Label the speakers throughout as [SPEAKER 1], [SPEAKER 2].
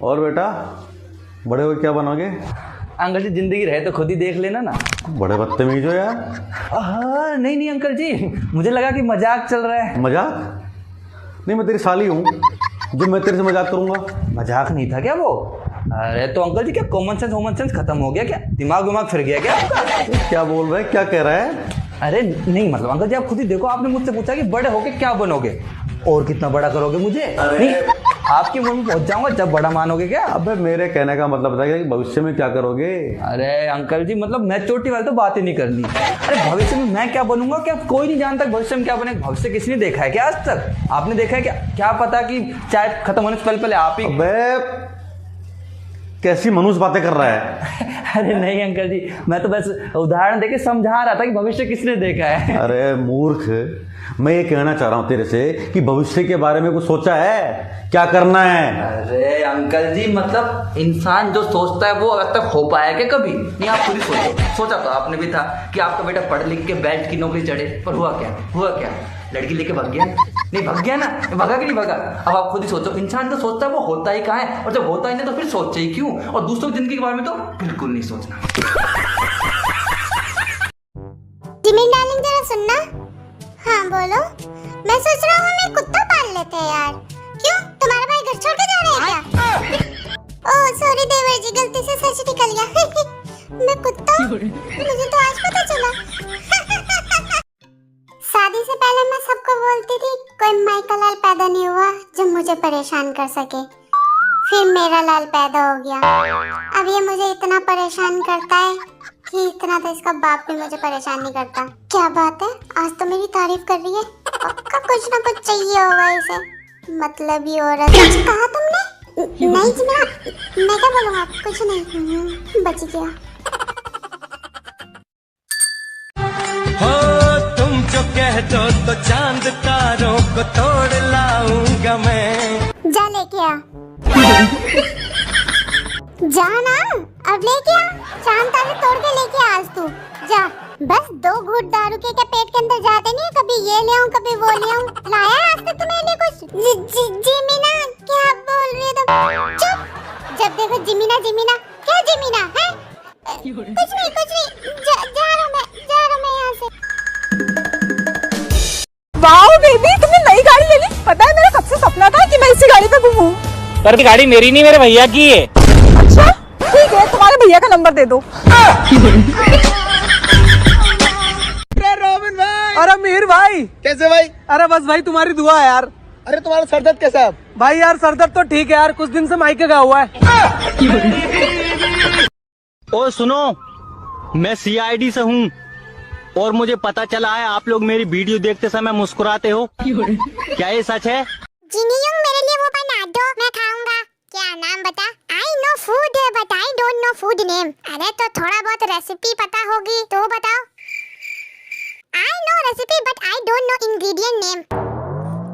[SPEAKER 1] और बेटा, बड़े हो क्या बनोगे?
[SPEAKER 2] अंकल जी जिंदगी रहे तो खुद ही देख लेना ना।
[SPEAKER 1] बड़े बदतमीज हो यार।
[SPEAKER 2] हाँ नहीं नहीं अंकल जी, मुझे लगा कि मजाक चल रहा है।
[SPEAKER 1] मजाक नहीं, मैं तेरी साली हूँ जो मैं तेरे से मजाक करूंगा।
[SPEAKER 2] मजाक नहीं था क्या वो? अरे तो अंकल जी क्या कॉमन सेंस खत्म हो गया क्या? दिमाग फिर गया क्या आपका?
[SPEAKER 1] क्या बोल रहा है, क्या कह रहा है?
[SPEAKER 2] अरे नहीं मतलब अंकल जी आप खुद ही देखो, आपने मुझसे पूछा कि बड़े होके क्या बनोगे और कितना बड़ा करोगे मुझे। नहीं आपकी मन में पहुंच जाऊंगा जब बड़ा मानोगे क्या?
[SPEAKER 1] अबे मेरे कहने का मतलब था कि भविष्य में क्या करोगे।
[SPEAKER 2] अरे अंकल जी मतलब मैच्योरिटी वाली तो बात ही नहीं करनी। अरे भविष्य में मैं क्या बनूंगा क्या कोई नहीं जानता। भविष्य में क्या बनेगा भविष्य किसी ने देखा है क्या आज तक? आपने देखा है क्या? क्या पता कि चाय खत्म होने से पहले आप ही।
[SPEAKER 1] अबे कैसी मनुष्य बातें कर रहा है।
[SPEAKER 2] अरे नहीं अंकल जी, मैं तो बस उदाहरण देके समझा रहा था कि भविष्य किसने देखा है।
[SPEAKER 1] अरे मूर्ख, मैं ये कहना चाह रहा हूँ तेरे से कि भविष्य के बारे में कुछ सोचा है, क्या करना है?
[SPEAKER 2] अरे अंकल जी मतलब इंसान जो सोचता है वो अब तक हो पाया क्या कभी? नहीं आप खुद ही सोचो। सोचा तो आपने भी था कि आपका बेटा पढ़ लिख के बेल्ट की नौकरी चढ़े, पर हुआ क्या? लड़की लेके भाग गया। नहीं भाग गया ना, भागा कि नहीं भागा? अब आप खुद ही सोचो, इंसान तो सोचता है वो होता ही कहाँ है, और जब होता ही नहीं तो फिर सोचे ही क्यों? और दूसरों की जिंदगी के बारे में तो बिल्कुल नहीं सोचना।
[SPEAKER 3] जिमी डार्लिंग जरा सुनना। हाँ बोलो। मैं सोच रहा हूँ हम एक कुत्ता पाल लेते हैं यार। क्यों, तुम्हारा भाई घर छोड़ के जा रहा है क्या? ओह सॉरी देवर जी, गलती से सच निकल गया। मैं कुत्ता हूँ? मुझे तो आज पता चला। शादी से पहले मैं सबको बोलती थी कोई माइका लाल पैदा नहीं हुआ जो मुझे परेशान कर सके। फिर मेरा लाल पैदा हो गया। अब ये मुझे इतना परेशान करता है कि इतना तो इसका बाप भी मुझे परेशान नहीं करता। क्या बात है, आज तो मेरी तारीफ कर रही है। पक्का कुछ ना कुछ चाहिए होगा इसे। मतलब ही औरत। कुछ कहा तुमने? नहीं जी मैं क्या बोलूँगा, कुछ नहीं। बच गया।
[SPEAKER 4] तुम जो कह दो तो चांद तारों को तोड़ लाऊंगा मैं।
[SPEAKER 3] जा लेके आ। जा ना, अब लेके आ। चांद तारे तोड़ के लेके आ आज तू। जा, बस 2 घूंट दारू के क्या पेट के अंदर जाते नहीं? कभी ये ले आऊं कभी वो ले आऊं। लाया आज तक तुम्हारे लिए कुछ? जिमीना क्या बोल रही है तुम? चुप। जब देखो जिमीना क्या जिमीना है? कुछ नहीं जा रहा मैं यहाँ से।
[SPEAKER 5] वाओ बेबी, तुमने नई गाड़ी ले ली। पता है मेरा कब से सपना था कि मैं इसी गाड़ी पे घूमूं।
[SPEAKER 6] पर गाड़ी मेरी नहीं, मेरे भैया की है।
[SPEAKER 5] अच्छा ठीक है, तुम्हारे भैया का नंबर दे दो।
[SPEAKER 4] रोबिन भाई।
[SPEAKER 5] अरे मीर भाई,
[SPEAKER 4] कैसे भाई?
[SPEAKER 5] अरे बस भाई तुम्हारी दुआ है यार।
[SPEAKER 4] अरे तुम्हारा सर दर्द कैसा है?
[SPEAKER 5] भाई यार सर दर्द तो ठीक है यार, कुछ दिन से माइके का हुआ है।
[SPEAKER 6] ओ सुनो, मैं CID से हूँ और मुझे पता चला है आप लोग मेरी वीडियो देखते समय मुस्कुराते हो। क्या ये सच है?
[SPEAKER 3] जिनियों मेरे लिए वो बना दो, मैं खाऊंगा। क्या नाम बता? I know food but I don't know food name. अरे तो थोड़ा बहुत रेसिपी पता होगी तो बताओ। I know recipe but I don't know ingredient name.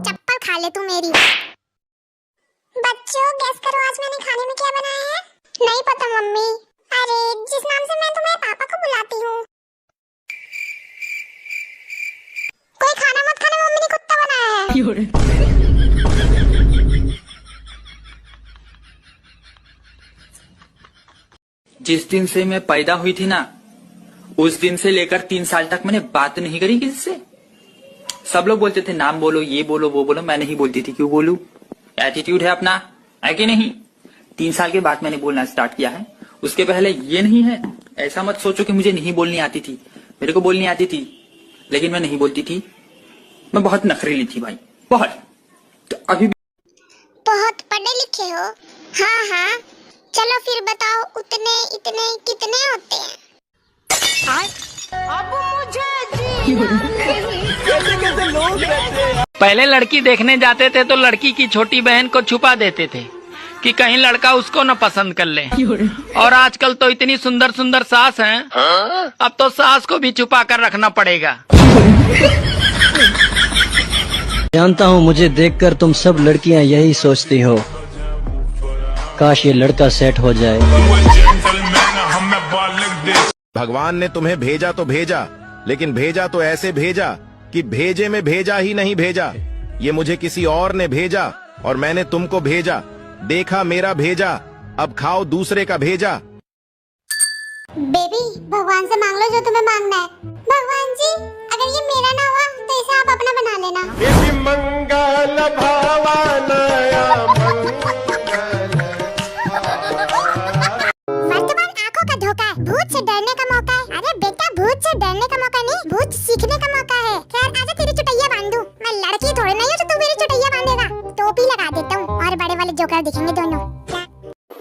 [SPEAKER 3] चप्पल खा ले तू मेरी। बच्चों गेस करो आज मैंने खाने में क्या बनाया है? नहीं पता मम्मी। अरे जिस नाम से मैं तुम्हारे पापा को बुलाती हूँ। कोई खाना मत खाने, मम्मी ने कुत्ता बनाया है।
[SPEAKER 7] जिस दिन से मैं पैदा हुई थी ना, उस दिन से लेकर 3 साल तक मैंने बात नहीं करी किसी से। सब लोग बोलते थे नाम बोलो, ये बोलो, वो बोलो, मैं नहीं बोलती थी। क्यों बोलूं? एटीट्यूड है अपना, है कि नहीं? 3 साल के बाद मैंने बोलना स्टार्ट किया है। उसके पहले ये नहीं है। ऐसा मत सोचो कि मुझे नहीं बोलनी आती थी। मेरे को बोलनी आती थी, लेकिन मैं नहीं बोलती थी। मैं बहुत नखरीली थी भाई, बहुत। तो अभी
[SPEAKER 3] बहुत पढ़े लिखे हो? हाँ। चलो फिर बताओ, उतने इतने कितने होते हैं?
[SPEAKER 5] अब मुझे कैसे लोग रहते हैं।
[SPEAKER 6] पहले लड़की देखने जाते थे तो लड़की की छोटी बहन को छुपा देते थे कि कहीं लड़का उसको न पसंद कर ले। और आजकल तो इतनी सुंदर सुंदर सास हैं, अब तो सास को भी छुपा कर रखना पड़ेगा।
[SPEAKER 8] जानता हूँ मुझे देखकर तुम सब लड़कियाँ यही सोचती हो, काश ये लड़का सेट हो जाए।
[SPEAKER 9] भगवान ने तुम्हें भेजा तो भेजा, लेकिन भेजा तो ऐसे भेजा कि भेजे में भेजा ही नहीं भेजा। ये मुझे किसी और ने भेजा और मैंने तुमको भेजा। देखा मेरा भेजा, अब खाओ दूसरे का भेजा।
[SPEAKER 3] बेबी भगवान से मांग लो जो तुम्हें मांगना है। भगवान जी अगर ये मेरा ना हुआ तो इसे आप अपना बना लेना।
[SPEAKER 4] मंगल भावनाया
[SPEAKER 3] वर्तमान आंखों का धोखा है, भूत से डरने का मौका है। अरे बेटा भूत से डरने का मौका नहीं, भूत सीखने का मौका है। खैर आजा तेरी चुटैया बांधू, मैं लड़की थोड़ी नहीं हूँ जो तू मेरी चुटैया बांधेगा। टोपी लगा देता हूँ और बड़े वाले जोकर दिखेंगे दोनों।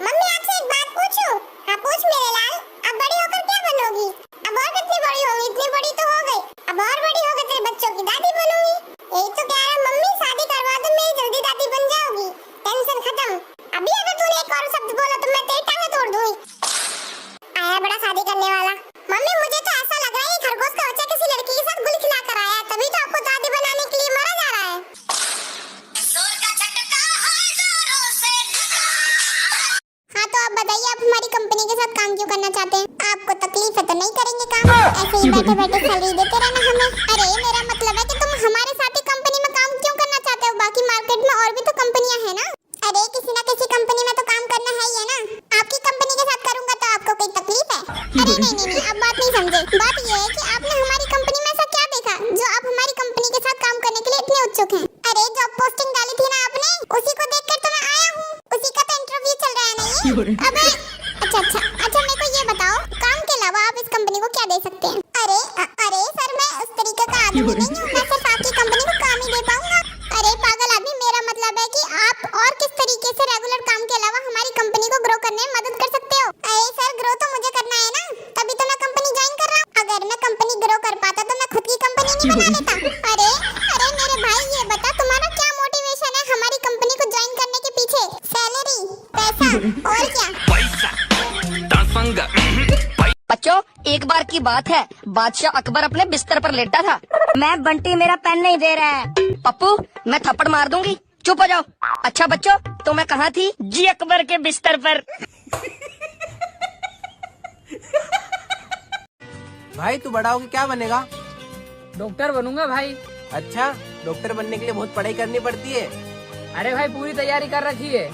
[SPEAKER 3] मम्मी आपसे एक बात पूछूं? हाँ पूछ मेरे लाल। अब बड़ी होकर क्या बनोगी? अब और कितनी बड़ी होगी? इतनी बड़ी तो हो गई, अब और बड़ी होकर तेरे बच्चों की दादी बनूंगी। यही तो कह रहा मम्मी, शादी करवा दो, मेरी जल्दी दादी बन जाओगी, टेंशन खत्म। अभी अगर तूने एक और शब्द बोला तो मैं तेरी टांगें तोड़ दूंगी। आया बड़ा शादी करने वाला। मम्मी मुझे तो ऐसा लग रहा है खरगोश का बच्चा किसी लड़की के साथ गुल खिला कर आया है, तभी तो आपको दादी बनाने के लिए मारा जा रहा है। हाँ तो आप बताइए, आप हमारी कंपनी के साथ काम क्यों करना चाहते हैं? आपको तकलीफ है तो नहीं करेंगे काम, ऐसे ही बैठे बैठे सैलरी देते रहना हमें। अरे मेरा मतलब है कि तुम हमारे साथ ही कंपनी में काम क्यों करना चाहते हो? बाकी मार्केट में और भी तो कंपनियां हैं ना। अरे किसी ना किसी कंपनी में तो काम करना है ही है ना। आपकी कंपनी के साथ करूंगा तो आपको कोई तकलीफ है? अरे नहीं, आप बात नहीं समझे। बात ये है कि आपने हमारी कंपनी में ऐसा क्या देखा जो आप हमारी कंपनी के साथ काम करने के लिए इतने उत्सुक हैं? अरे जॉब पोस्टिंग डाली थी ना आपने, उसी को देखकर तो मैं आया हूँ। उसी का तो इंटरव्यू चल रहा है नहीं? अबे अच्छा मेरे को ये बताओ, काम के अलावा आप इस कंपनी को क्या दे सकते हैं? अरे सर मैं उस तरीके का आदमी नहीं हूँ, मैं सिर्फ आपकी कंपनी को काम ही दे पाऊंगा। अरे पागल आदमी, मेरा मतलब है कि आप और किस तरीके से रेगुलर काम के अलावा हमारी कंपनी को ग्रो करने में मदद कर सकते हो? अरे सर ग्रो तो मुझे करना है ना, तभी तो मैं कंपनी ज्वाइन कर रहा हूँ। अगर मैं कंपनी ग्रो कर पाता तो मैं खुद की कंपनी नहीं बना लेता। अरे मेरे भाई ये बता, तुम्हारा क्या मोटिवेशन है हमारी कंपनी को ज्वाइन करने के पीछे? सैलरी, पैसा और क्या?
[SPEAKER 10] बच्चों एक बार की बात है, बादशाह अकबर अपने बिस्तर पर लेटा था। मैं बंटी मेरा पेन नहीं दे रहा है। पप्पू मैं थप्पड़ मार दूंगी, चुप हो जाओ। अच्छा बच्चों तो मैं कहाँ थी? जी अकबर के बिस्तर पर।
[SPEAKER 11] भाई तू बड़ा होके क्या बनेगा?
[SPEAKER 5] डॉक्टर बनूंगा भाई।
[SPEAKER 11] अच्छा, डॉक्टर बनने के लिए बहुत पढ़ाई करनी पड़ती है।
[SPEAKER 5] अरे भाई पूरी तैयारी कर रखी है।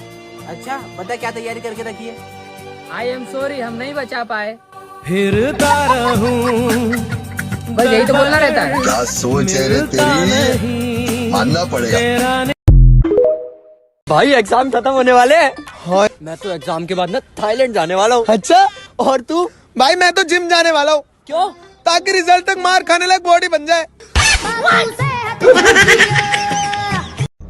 [SPEAKER 11] अच्छा बता क्या तैयारी करके रखी है?
[SPEAKER 5] आई एम सॉरी हम नहीं बचा पाए।
[SPEAKER 4] फिरता रहूं,
[SPEAKER 5] बस यही तो बोलना रहता है।
[SPEAKER 12] क्या सोच है रे तेरी, मानना पड़ेगा।
[SPEAKER 8] भाई एग्जाम खत्म होने वाले हैं। हाँ मैं तो एग्जाम के बाद ना थाईलैंड जाने वाला हूँ। अच्छा और तू?
[SPEAKER 11] भाई मैं तो जिम जाने वाला हूँ।
[SPEAKER 8] क्यों?
[SPEAKER 11] ताकि रिजल्ट तक मार खाने लायक बॉडी बन जाए।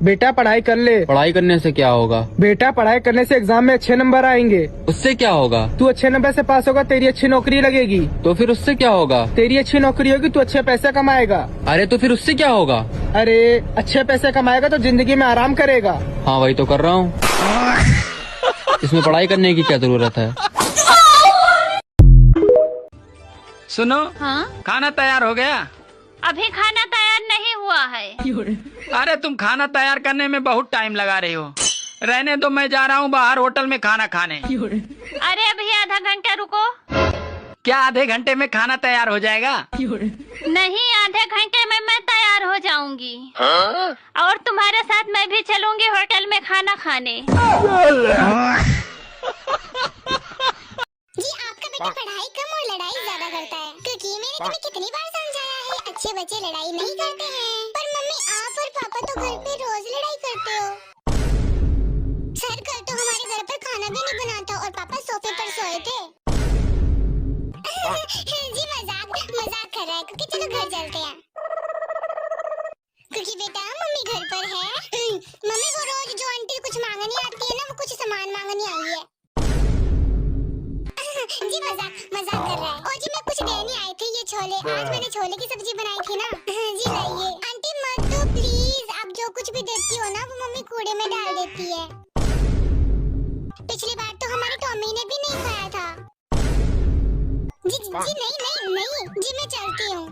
[SPEAKER 11] बेटा पढ़ाई कर ले।
[SPEAKER 7] पढ़ाई करने से क्या होगा?
[SPEAKER 11] बेटा पढ़ाई करने से एग्जाम में अच्छे नंबर आएंगे।
[SPEAKER 7] उससे क्या होगा?
[SPEAKER 11] तू अच्छे नंबर से पास होगा, तेरी अच्छी नौकरी लगेगी।
[SPEAKER 7] तो फिर उससे क्या होगा?
[SPEAKER 11] तेरी अच्छी नौकरी होगी, तू अच्छे पैसे कमाएगा।
[SPEAKER 7] अरे तो फिर उससे क्या होगा?
[SPEAKER 11] अरे अच्छे पैसे कमाएगा तो जिंदगी में आराम करेगा।
[SPEAKER 7] हाँ वही तो कर रहा हूँ। इसमें पढ़ाई करने की क्या जरूरत है?
[SPEAKER 6] सुनो
[SPEAKER 13] हाँ?
[SPEAKER 6] खाना तैयार हो गया?
[SPEAKER 13] अभी खाना तैयार नहीं हुआ है।
[SPEAKER 6] अरे तुम खाना तैयार करने में बहुत टाइम लगा रही हो। रहने दो, मैं जा रहा हूँ बाहर होटल में खाना खाने।
[SPEAKER 13] अरे अभी आधा घंटा रुको।
[SPEAKER 6] क्या आधे घंटे में खाना तैयार हो जाएगा?
[SPEAKER 13] नहीं आधे घंटे में मैं तैयार हो जाऊंगी। और तुम्हारे साथ मैं भी चलूंगी होटल में खाना खाने।
[SPEAKER 3] जी आपका बेटा पढ़ाई कम और लड़ाई ज्यादा करता है, क्योंकि मैंने तुम्हें कितनी बार समझाया है अच्छे बच्चे लड़ाई नहीं करते हैं। पर मम्मी आप और पापा तो घर पे रोज लड़ाई करते हो। सर कल तो हमारे घर पर खाना भी नहीं बना था और पापा सोफे पर सोए थे। जी मजाक कर रहा है, क्योंकि चलो घर चलते हैं। क्योंकि बेटा मम्मी घर पर है। मम्मी वो रोज जो आंटी कुछ मांगने आती है ना, वो कुछ सामान मांगने आई है। जी मजाक कर रहा है। और जी मैं कुछ देने आई थी, ये छोले, आज मैंने छोले की सब्जी बनाई थी ना। जी लाइए। आंटी मत दो प्लीज, आप जो कुछ भी देती हो ना वो मम्मी कूड़े में डाल देती है। पिछली बार तो हमारी टॉमी ने भी नहीं खाया था। जी नहीं जी मैं चलती हूँ।